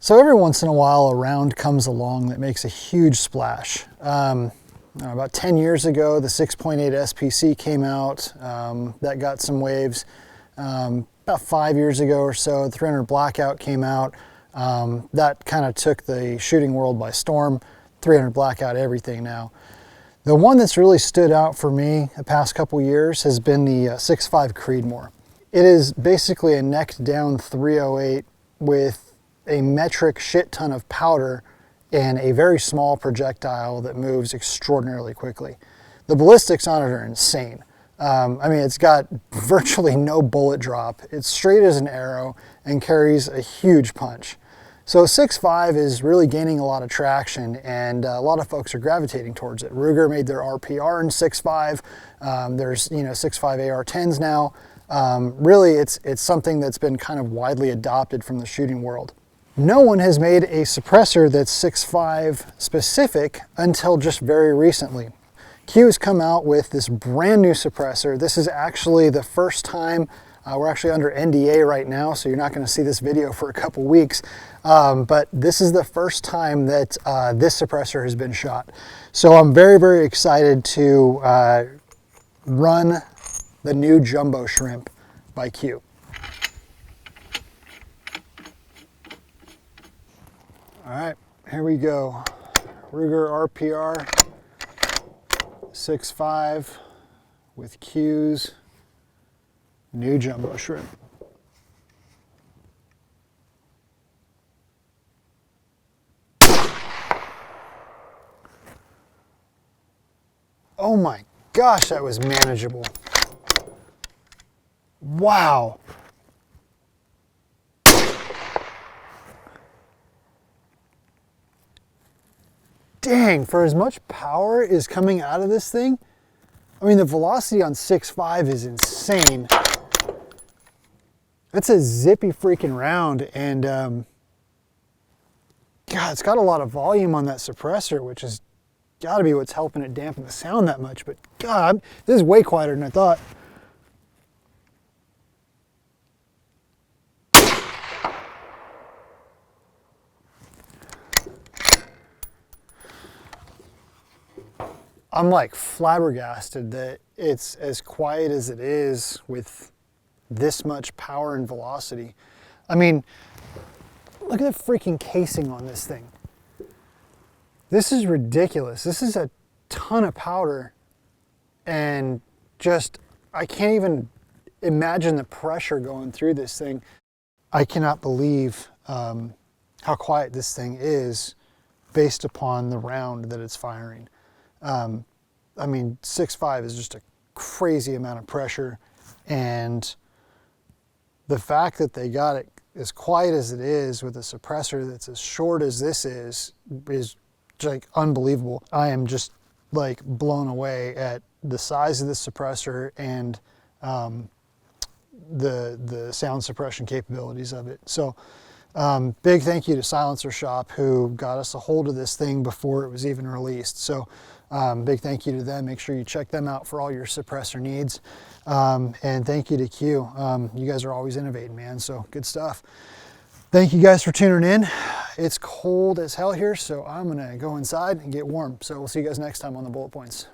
So every once in a while a round comes along that makes a huge splash. About 10 years ago, the 6.8 SPC came out. That got some waves. About 5 years ago or so, the 300 Blackout came out. That kind of took the shooting world by storm. 300 Blackout everything now. The one that's really stood out for me the past couple years has been the 6.5 Creedmoor. It is basically a neck down 308 with a metric shit ton of powder and a very small projectile that moves extraordinarily quickly. The ballistics on it are insane. I mean, it's got virtually no bullet drop. It's straight as an arrow and carries a huge punch. So 6.5 is really gaining a lot of traction, and a lot of folks are gravitating towards it. Ruger made their RPR in 6.5. There's 6.5 AR-10s now. Really, it's something that's been kind of widely adopted from the shooting world. No one has made a suppressor that's 6.5 specific until just very recently. Q has come out with this brand new suppressor. This is actually the first time, we're actually under NDA right now, so you're not going to see this video for a couple weeks, but this is the first time that this suppressor has been shot. So I'm very, very excited to run the new Jumbo Shrimp by Q. All right, here we go. Ruger RPR 6.5 with Q's new Jumbo Shrimp. Oh my gosh, that was manageable. Wow. Dang, for as much power is coming out of this thing, I mean, the velocity on 6.5 is insane. That's a zippy freaking round, and God, it's got a lot of volume on that suppressor, which has got to be what's helping it dampen the sound that much. But God, this is way quieter than I thought. I'm like flabbergasted that it's as quiet as it is with this much power and velocity. I mean, look at the freaking casing on this thing. This is ridiculous. This is a ton of powder, and just, I can't even imagine the pressure going through this thing. I cannot believe how quiet this thing is based upon the round that it's firing. I mean, 6.5 is just a crazy amount of pressure, and the fact that they got it as quiet as it is with a suppressor that's as short as this is like unbelievable. I am just like blown away at the size of this suppressor and the sound suppression capabilities of it. So big thank you to Silencer Shop, who got us a hold of this thing before it was even released. So big thank you to them. Make sure you check them out for all your suppressor needs. And thank you to Q. You guys are always innovating, man, so good stuff. Thank you guys for tuning in. It's cold as hell here, so I'm gonna go inside and get warm. So we'll see you guys next time on the Bullet Points.